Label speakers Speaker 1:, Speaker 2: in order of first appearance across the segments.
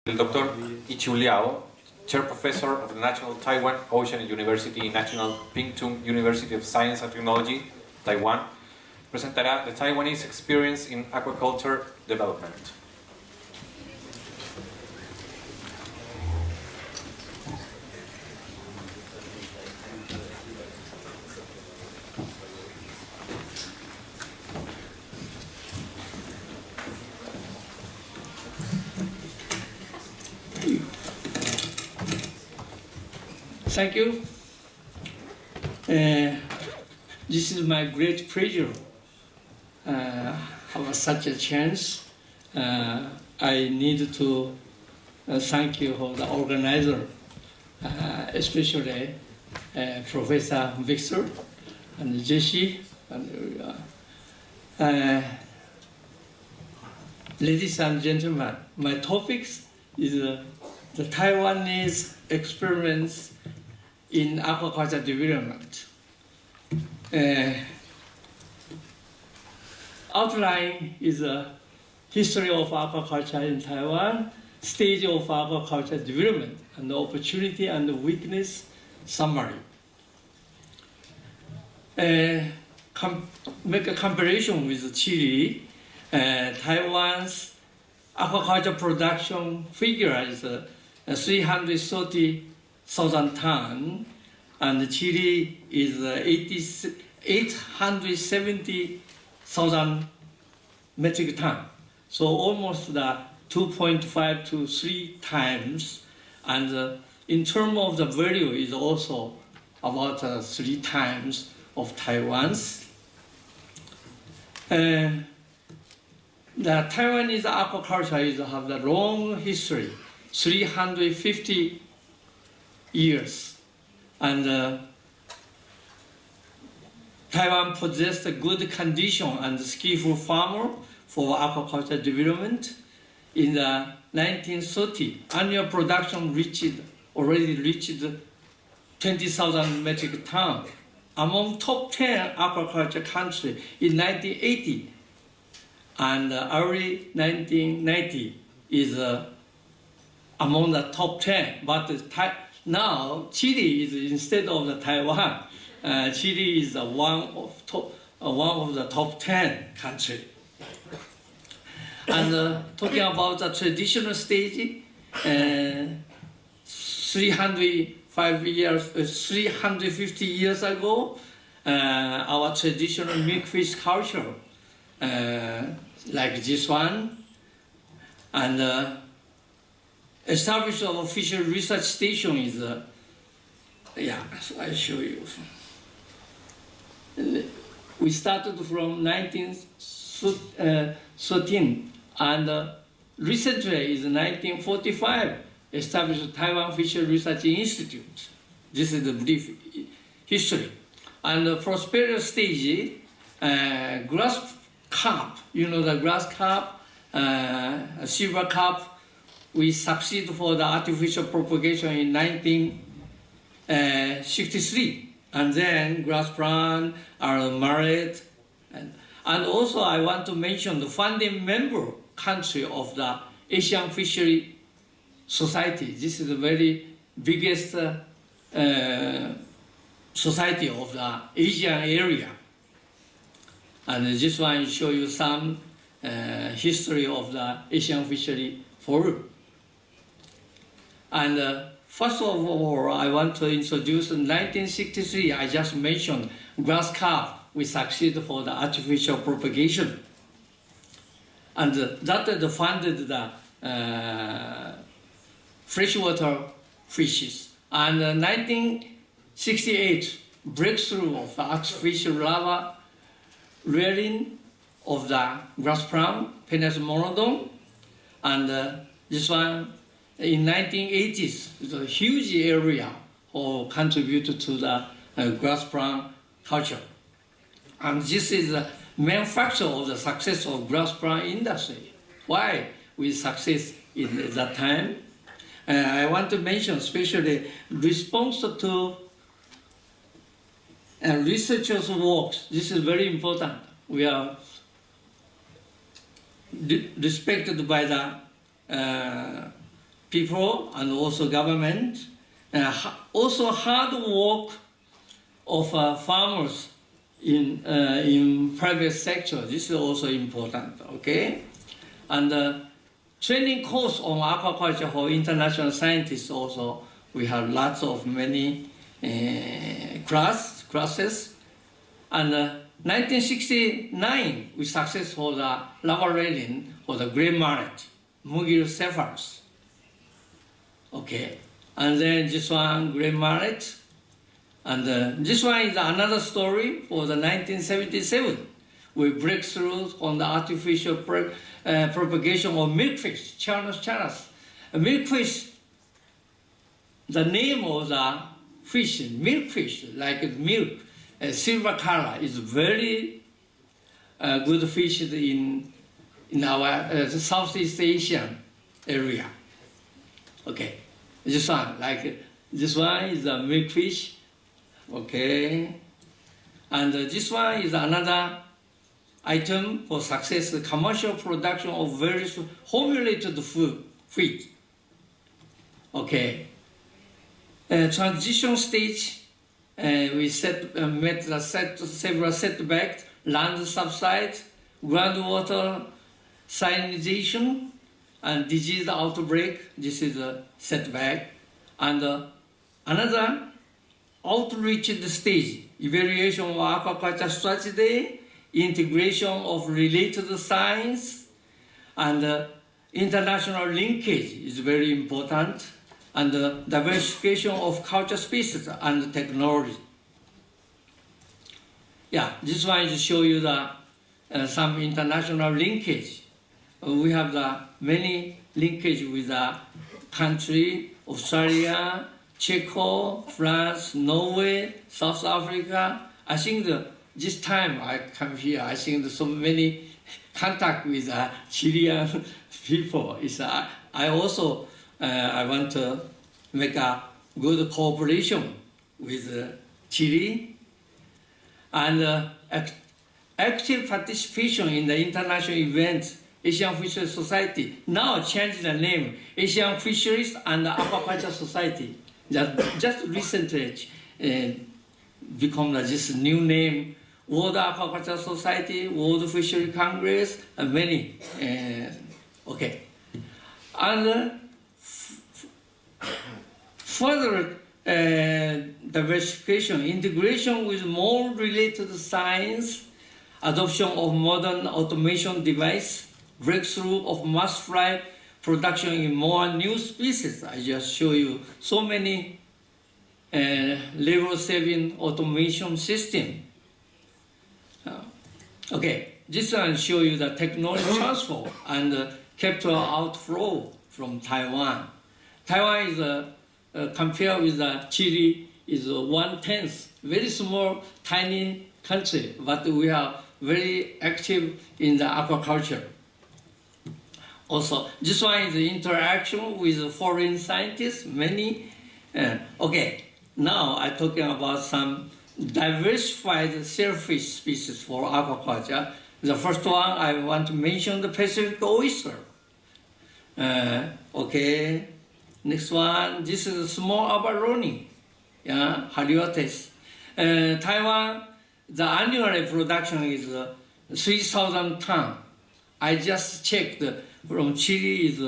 Speaker 1: El Dr. Chiu Liao, Chair Professor of the National Taiwan Ocean University, National Pingtung University of Science and Technology, Taiwan, presentará the Taiwanese experience in aquaculture development.
Speaker 2: Thank you. This is my great pleasure have such a chance. I need to thank you for the organizer, especially Professor Victor and Jesse. Ladies and gentlemen, my topics is the Taiwanese experiments in aquaculture development. Outline is a history of aquaculture in Taiwan, stage of aquaculture development, and the opportunity and the weakness summary. Make a comparison with Chile. Taiwan's aquaculture production figure is 330,000 tons, and Chile is 870,000 metric tons. So almost the 2.5 to 3 times, and in terms of the value is also about 3 times of Taiwan's. The Taiwanese aquaculture have a long history, 350 years, and Taiwan possessed a good condition and skillful farmer for aquaculture development. In the 1930, annual production already reached 20,000 metric tons. Among top 10 aquaculture countries in 1980 and early 1990 is among the top 10. But now Chile is instead of the Taiwan. Chile is one of the top 10 countries. And talking about the traditional stage, 350 years ago, our traditional milkfish culture, like this one, and establishment of fishery research station is, I show you. We started from 1913, and recently is 1945, established Taiwan Fishery Research Institute. This is the brief history. And the prosperous stage, grass carp, you know the grass carp, silver carp, we succeed for the artificial propagation in 1963. And then grass plant are married. And also I want to mention the founding member country of the Asian Fishery Society. This is the very biggest society of the Asian area. And this one show you some history of the Asian Fishery Forum. And first of all, I want to introduce in 1963, I just mentioned grass carp, we succeed for the artificial propagation. And that funded the freshwater fishes. And 1968, breakthrough of the artificial lava rearing of the grass plant, Penis monodon, and this one in 1980s, it's a huge area or contributed to the grass plant culture. And this is the main factor of the success of grass plant industry. Why we success in that time? I want to mention especially response to researchers' works. This is very important. We are respected by the people and also government, and also hard work of farmers in private sector. This is also important, okay? And training course on aquaculture for international scientists also, we have lots of many classes. And 1969, we successful the laboratorium for the gray mallet, Mugilcephalus. Okay, and then this one, gray mallet. And this one is another story for the 1977. We break through on the artificial propagation of milkfish, Charla. Milkfish, the name of the fish, milkfish, like milk, silver color, is very good fish in our Southeast Asian area. Okay, this one, like this one is a milkfish. Okay, and this one is another item for success, the commercial production of various formulated feed. Okay, transition stage, we met several setbacks, land subside, groundwater salinization, and disease outbreak. This is a setback. And another outreach stage, evaluation of aquaculture strategy, integration of related science, and international linkage is very important, and diversification of culture species and technology. Yeah, this one is to show you the some international linkage. We have the many linkage with the country, Australia, Czech, France, Norway, South Africa. I think this time I come here, I think there's so many contact with Chilean people. I also I want to make a good cooperation with Chile, and active participation in the international events. Asian Fisheries Society now changed the name, Asian Fisheries and Aquaculture Society. Just recently become this new name, World Aquaculture Society, World Fishery Congress, and many. Okay, and further diversification, integration with more related science, adoption of modern automation device, breakthrough of mass fry production in more new species. I just show you so many level-saving automation system. Okay, this one show you the technology transfer and capital outflow from Taiwan. Taiwan is compared with Chile is 1/10, very small, tiny country, but we are very active in the aquaculture. Also, this one is the interaction with foreign scientists, many. Okay, now I'm talking about some diversified shellfish species for aquaculture. The first one I want to mention the Pacific oyster. Okay, next one, this is a small abalone, yeah, Haliotes. Taiwan, the annual production is 3,000 tons. I just checked from Chile is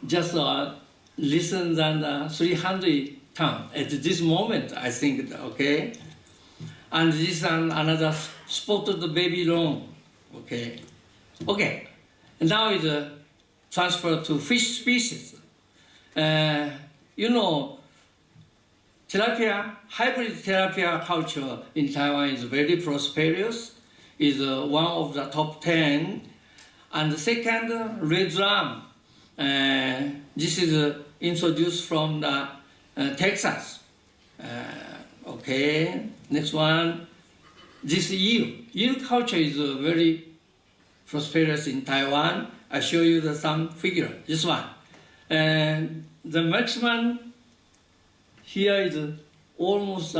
Speaker 2: just less than 300 tons at this moment, I think, okay? And this is another spotted baby long, okay? Okay, now it's transferred to fish species. You know, tilapia, hybrid tilapia culture in Taiwan is very prosperous, is one of the top 10. And the second, red drum. This is introduced from the, Texas. Okay, next one. This eel. Eel culture is very prosperous in Taiwan. I show you some figure. This one. The maximum here is almost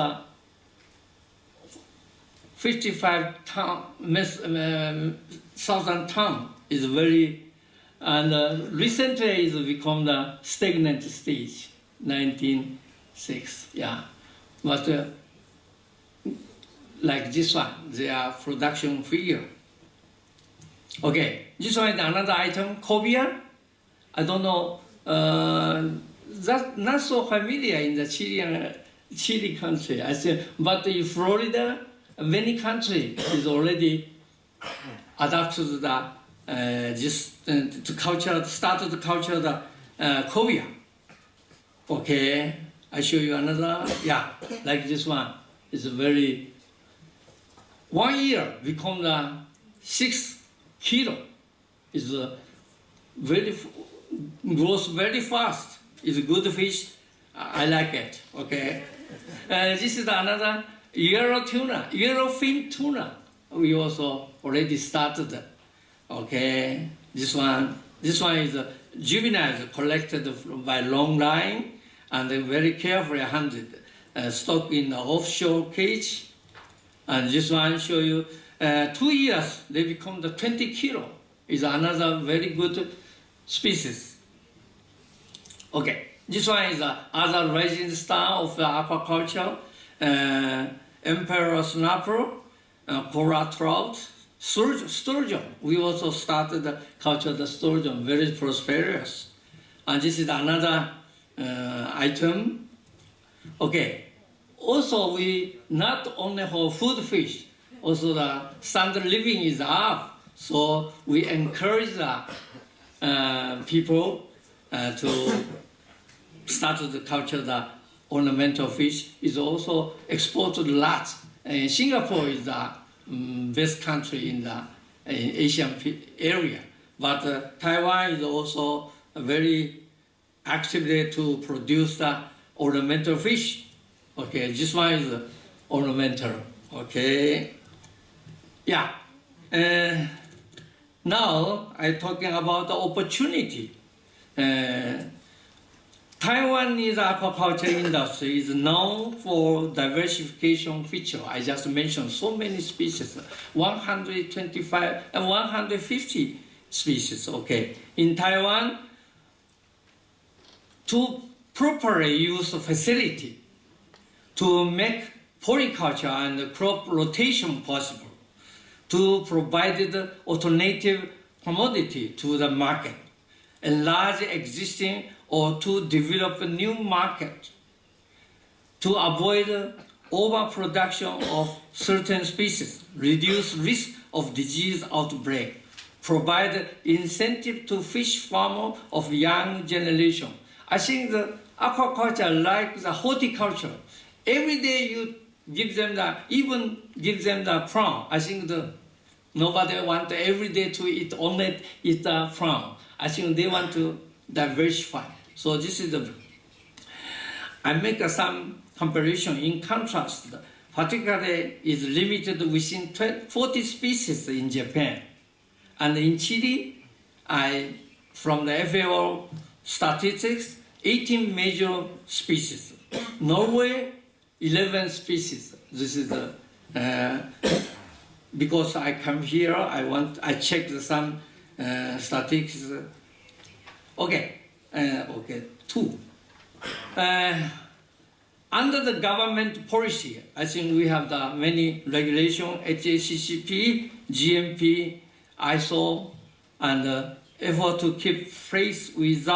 Speaker 2: 55,000 tons. Is very And recently it's become the stagnant stage, 1906, yeah. But like this one, they are production figure. Okay, this one is another item, cobia. I don't know, that's not so familiar in the Chile country, I think, but in Florida, many countries is already adapted the to culture, started to culture the cobia. Okay, I show you another, yeah, like this one. It's very, 1 year become the 6 kilo. It's very, grows very fast. It's a good fish. I like it, okay. This is another yellow tuna, yellowfin tuna. We also already started, okay. This one is juveniles collected by long line and very carefully handled, stocked in the offshore cage. And this one show you 2 years they become the 20 kilo. Is another very good species. Okay, this one is other rising star of the aquaculture, emperor snapper, coral trout, sturgeon. We also started the culture of the sturgeon, very prosperous. And this is another item. Okay, also we not only for food fish, also the standard living is up. So we encourage the people to start to culture the ornamental fish. Is also exported a lot. Singapore is the best country in the Asian area, but Taiwan is also very actively to produce the ornamental fish. Okay, this one is ornamental. Okay, yeah. Now I'm talking about the opportunity. Taiwanese aquaculture industry is known for diversification feature. I just mentioned so many species, 125 and 150 species. Okay, in Taiwan, to properly use the facility to make polyculture and crop rotation possible, to provide the alternative commodity to the market, enlarge existing or to develop a new market, to avoid overproduction of certain species, reduce risk of disease outbreak, provide incentive to fish farmer of young generation. I think the aquaculture, like the horticulture, every day you give them the, even give them the prawn. I think nobody want every day to eat only eat the prawn. I think they want to diversify. So this is the, I make some comparison. In contrast, particularly is limited within 40 species in Japan. And in Chile, from the FAO statistics, 18 major species. Norway, 11 species. This is the, because I come here, I checked some statistics. Okay, okay, 2. Under the government policy, I think we have the many regulation, HACCP, GMP, ISO, and effort to keep pace with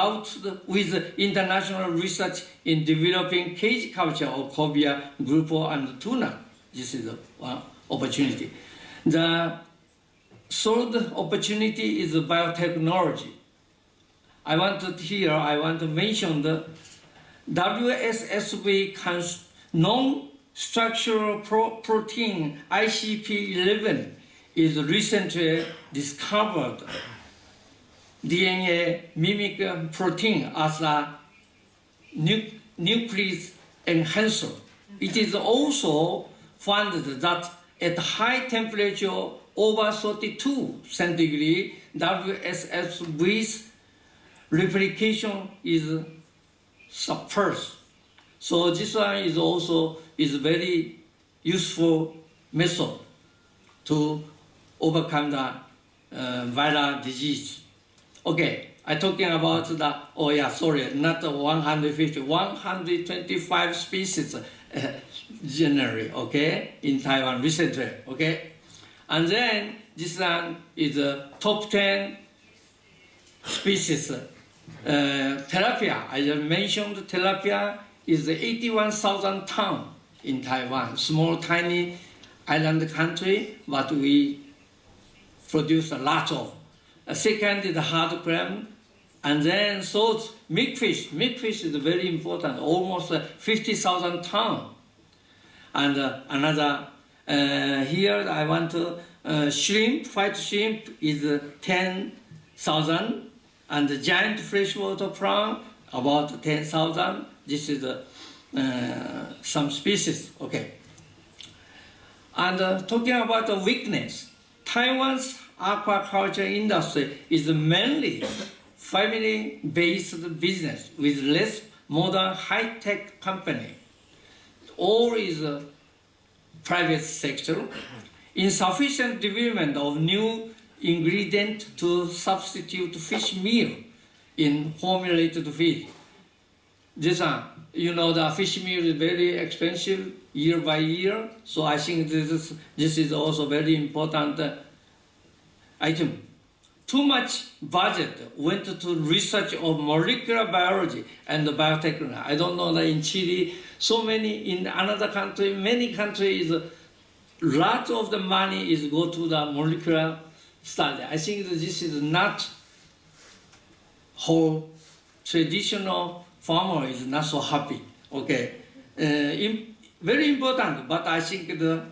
Speaker 2: international research in developing cage culture of cobia, grouper, and tuna. This is one opportunity. The third opportunity is biotechnology. I want to mention the WSSV non-structural protein ICP-11 is recently discovered DNA mimic protein as a nucleus enhancer. It is also found that at high temperature over 32 centigrade, WSSV's replication is suppressed. So this one is also very useful method to overcome the viral disease. Okay, I'm talking about the, oh yeah, sorry, not 150, 125 species generally, okay, in Taiwan recently, okay? And then this one is the top 10 species. Tilapia, I just mentioned tilapia is 81,000 tons in Taiwan, small tiny island country, but we produce a lot of. Second is the hard clam, and then salt, milkfish. Milkfish is very important, almost 50,000 tons. And another, here I want to, shrimp, white shrimp is 10,000, and the giant freshwater prawn about 10,000. This is some species, okay. And talking about the weakness, Taiwan's aquaculture industry is mainly family-based business with less modern high-tech company. All is private sector. Insufficient development of new ingredient to substitute fish meal in formulated feed. This one, you know, the fish meal is very expensive year by year, so I think this is also very important item. Too much budget went to research of molecular biology and biotechnology. I don't know that in Chile, so many, in another country, many countries, lot of the money is go to the molecular study. I think that this is not whole traditional farmer is not so happy. Okay, very important, but I think the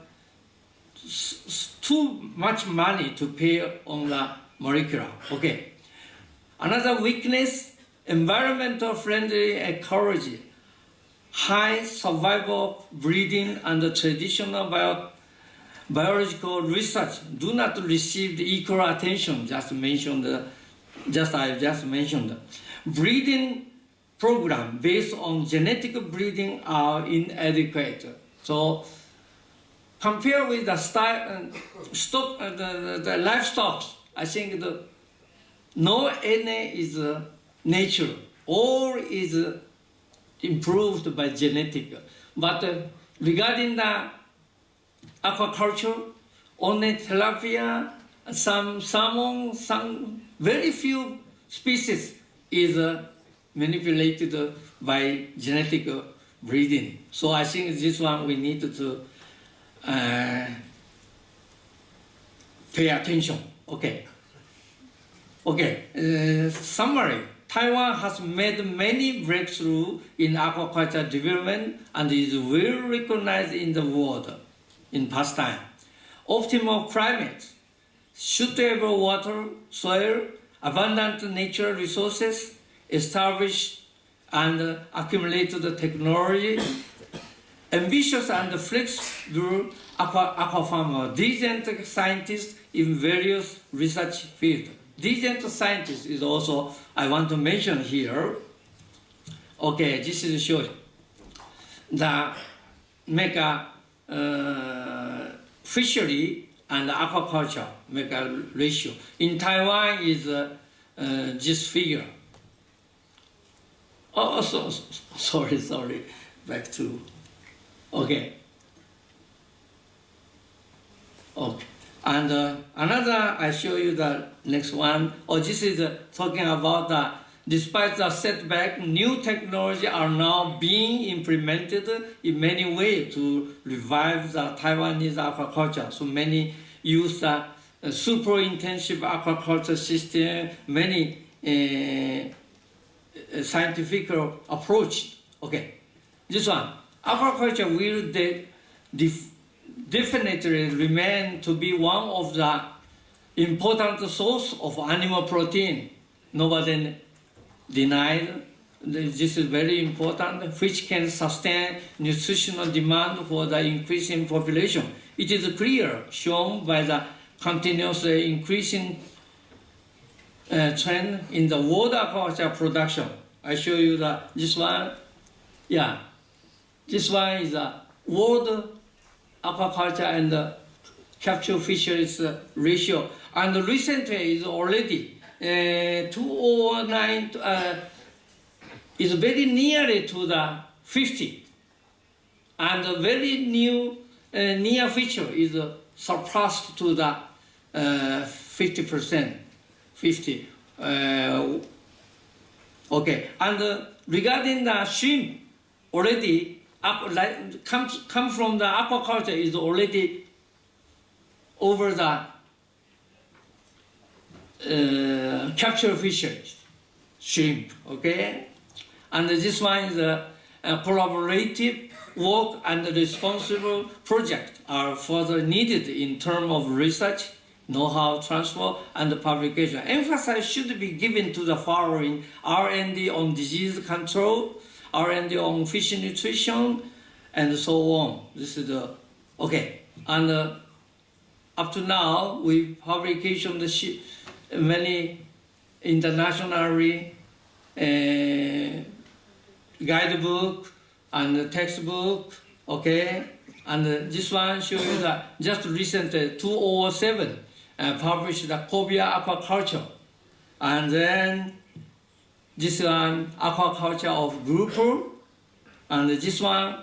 Speaker 2: too much money to pay on the molecular. Okay, another weakness: environmental friendly ecology, high survival breeding, and the traditional biological research do not receive the equal attention. I just mentioned. Breeding program based on genetic breeding are inadequate. So compare with the the livestock, I think no any is nature, all is improved by genetic. But regarding the aquaculture, only tilapia, some salmon, some very few species is manipulated by genetic breeding. So I think this one we need to pay attention. Okay. Okay. Summary. Taiwan has made many breakthroughs in aquaculture development and is well recognized in the world in past time. Optimal climate, suitable water, soil, abundant natural resources, established and accumulated technology, ambitious and flexible aqua farmer, diligent scientists in various research fields. Diligent scientists is also, I want to mention here. Okay, this is showing the mega fishery and aquaculture mega ratio. In Taiwan is this figure. Oh, sorry, back to, okay. Okay, and another, I show you the next one. Oh, this is talking about the, despite the setback, new technology are now being implemented in many ways to revive the Taiwanese aquaculture. So many use the super intensive aquaculture system, many scientific approach. Okay, this one, aquaculture will definitely remain to be one of the important source of animal protein. Nobody denied. This is very important, which can sustain nutritional demand for the increasing population. It is clear, shown by the continuous increasing trend in the world aquaculture production. I show you this one. Yeah, this one is a world aquaculture and capture fisheries ratio. And recently is already 2009 is very nearly to the 50. And a very new near future is surpassed to the 50%. 50. Okay. And regarding the shrimp, already come from the aquaculture is already over the capture fisheries, shrimp. Okay. And this one is a collaborative work and responsible project are further needed in terms of research, know-how transfer, and publication. Emphasis should be given to the following: R&D on disease control, R&D on fish nutrition, and so on. This is the, okay. And up to now, we publication many internationally guidebook and textbook, okay? And this one shows you that just recently, 2007, published the Cobia Aquaculture. And then this one, Aquaculture of Grouper. And this one,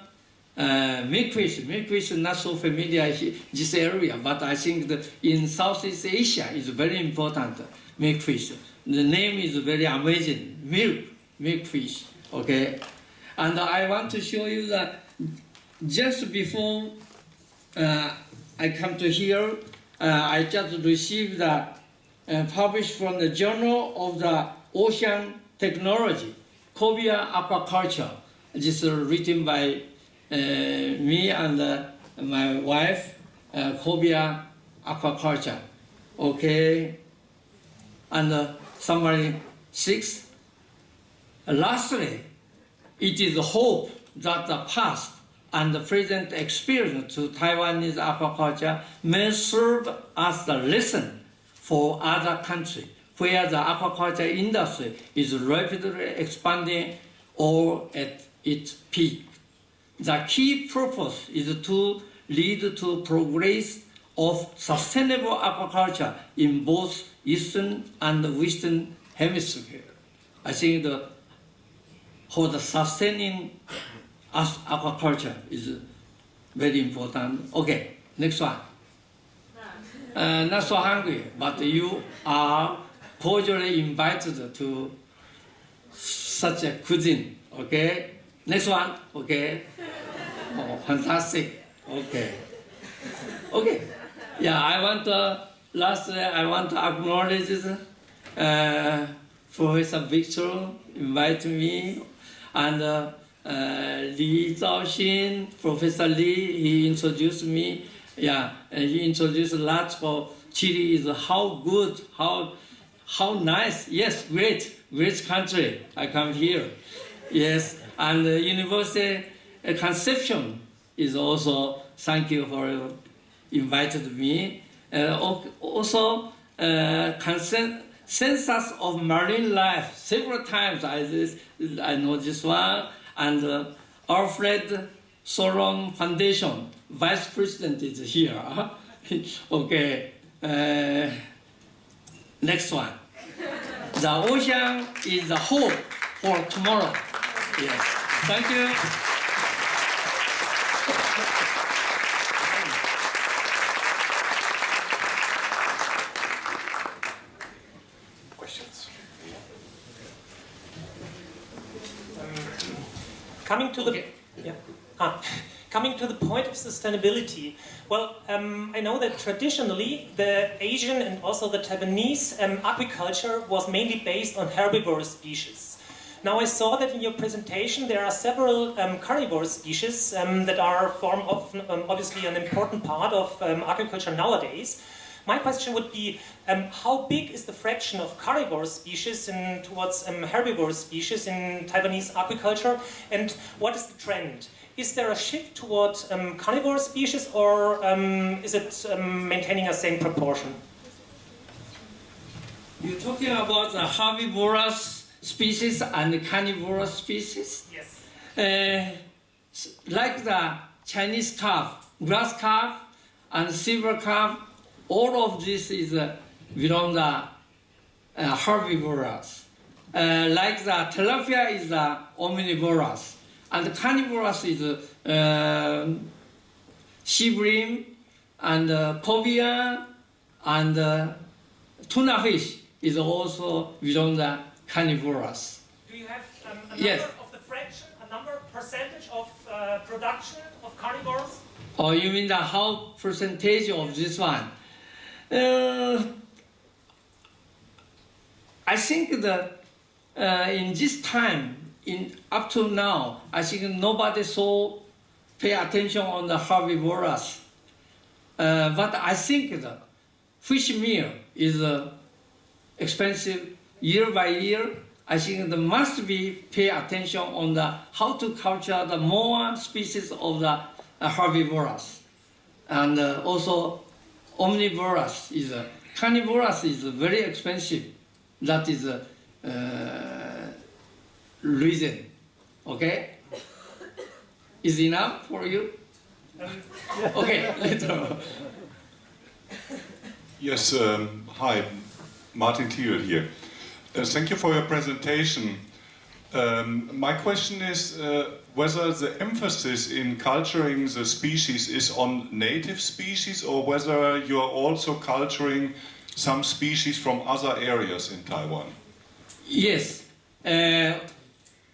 Speaker 2: milkfish. Milkfish is not so familiar in this area, but I think that in Southeast Asia is very important, milkfish. The name is very amazing, milkfish, okay? And I want to show you that just before I come to here, I just received the published from the Journal of the Ocean Technology, Cobia Aquaculture. This is written by me and my wife, Cobia Aquaculture. Okay, and summary 6. Lastly, it is hope that the past and the present experience to Taiwanese aquaculture may serve as the lesson for other countries where the aquaculture industry is rapidly expanding or at its peak. The key purpose is to lead to progress of sustainable aquaculture in both Eastern and Western hemisphere. I think for the sustaining aquaculture is very important. Okay, next one. Not so hungry, but you are cordially invited to such a cuisine. Okay, next one. Okay, oh, fantastic. Okay, okay. Yeah, I want lastly I want to acknowledge Professor Victor invite me, and Li Zhaoxin, Professor Li, he introduced me. Yeah, he introduced a lot for Chile is how good, how nice. Yes, great country. I come here. Yes, and University Conception is also, thank you for invited me. Also, Census of Marine Life, several times I know this one, and Alfred Solon Foundation, Vice President is here. Okay, next one. The ocean is the hope for tomorrow. Yes, thank you.
Speaker 3: Coming to the point of sustainability, well, I know that traditionally the Asian and also the Taiwanese apiculture was mainly based on herbivorous species. Now I saw that in your presentation there are several carnivore species that are obviously an important part of agriculture nowadays. My question would be, how big is the fraction of carnivore species towards herbivore species in Taiwanese aquaculture, and what is the trend? Is there a shift towards carnivore species, or is it maintaining a same proportion?
Speaker 2: You're talking about the herbivorous species and carnivorous species?
Speaker 3: Yes.
Speaker 2: Like the Chinese carp, grass carp, and silver carp, all of this is belong the herbivorous. Like the tilapia is omnivorous, and carnivorous is sea bream and cobia, and tuna fish is also belong the carnivorous.
Speaker 3: Do you have a
Speaker 2: Yes.
Speaker 3: number of the fraction, percentage of production of carnivores?
Speaker 2: Oh, you mean the how percentage of this one? I think that in this time, up to now, I think nobody so pay attention on the herbivorous. But I think the fish meal is expensive year by year. I think there must be pay attention on the how to culture the more species of the herbivorous, and also omnivorous is carnivorous is very expensive. That is reason. Okay, is enough for you? Okay, later.
Speaker 4: Yes, hi, Martin Thiel here. Thank you for your presentation. My question is whether the emphasis in culturing the species is on native species, or whether you are also culturing some species from other areas in Taiwan.
Speaker 2: Yes, in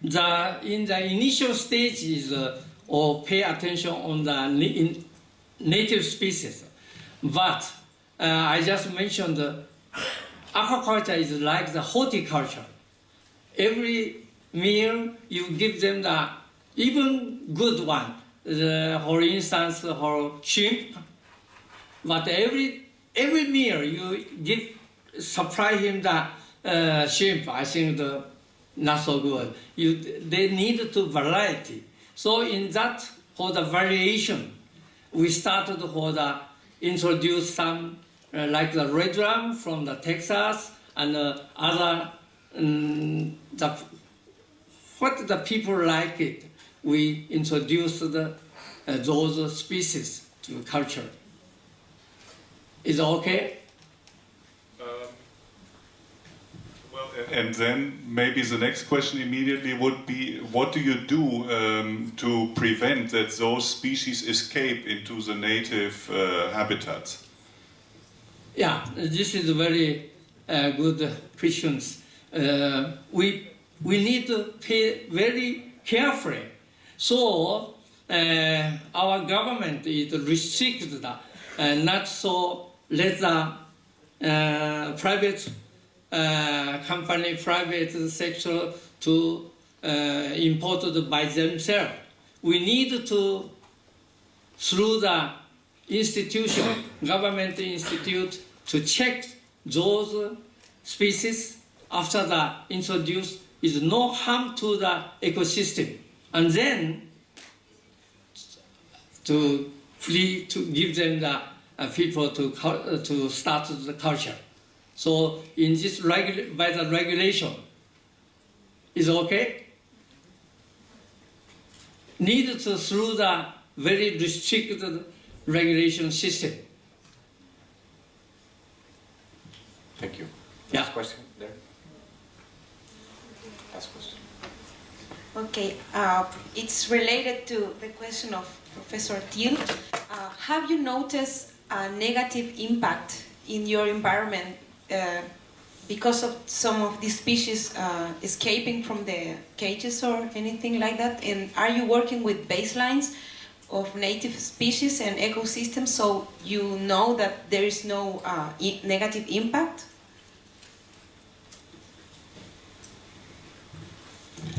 Speaker 2: the initial stages, or pay attention on the native species, but I just mentioned aquaculture is like the horticulture. Every meal you give them the even good one, for instance, for shrimp. But every meal you supply him the shrimp. I think not so good. They need to variety. So in that, for the variation, we started for the introduce some like the red rum from the Texas and other what the people like it. We introduced those species to culture. Is it okay?
Speaker 4: Well, and then maybe the next question immediately would be, what do you do to prevent that those species escape into the native habitats?
Speaker 2: Yeah, this is very good questions. We need to pay very carefully. So our government is restricted, not so let the private company, private sector to import it by themselves. We need to, through the institution, government institute, to check those species after the introduced is no harm to the ecosystem, and then to free to give them the people to start the culture. So in this by the regulation, is okay. Need to through the very restricted regulation system.
Speaker 1: Thank you.
Speaker 2: Yeah.
Speaker 1: Last question there. Last question.
Speaker 5: Okay, it's related to the question of Professor Thiel. Have you noticed a negative impact in your environment because of some of these species escaping from the cages or anything like that? And are you working with baselines of native species and ecosystems so you know that there is no negative impact?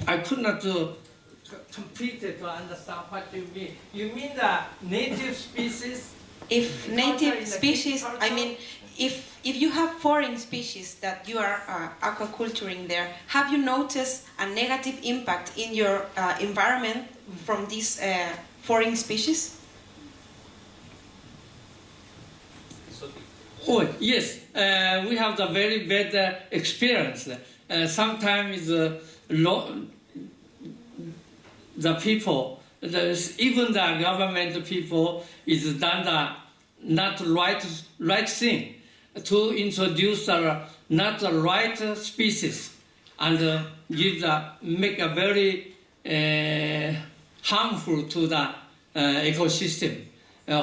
Speaker 2: I could not completely to understand what you mean. You mean the native species?
Speaker 5: If native species, I mean, if you have foreign species that you are aquaculturing there, have you noticed a negative impact in your environment from these foreign species?
Speaker 2: Oh, yes. We have the very bad experience. Sometimes the people, even the government people, is done the not right thing. to introduce not the right species and make a very harmful to the ecosystem.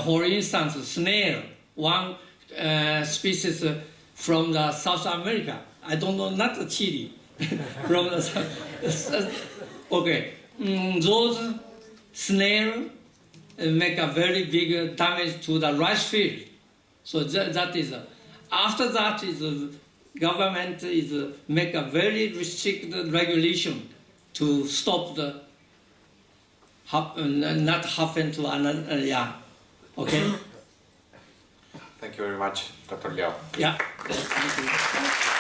Speaker 2: For instance, snail, one species from the South America. I don't know, not the Chile. From the okay, those snail make a very big damage to the rice field. So that is. After that is government is make a very restricted regulation to stop the not happen to another. Yeah. Okay.
Speaker 1: Thank you very much, Dr. Liao.
Speaker 2: Yeah. Thank you.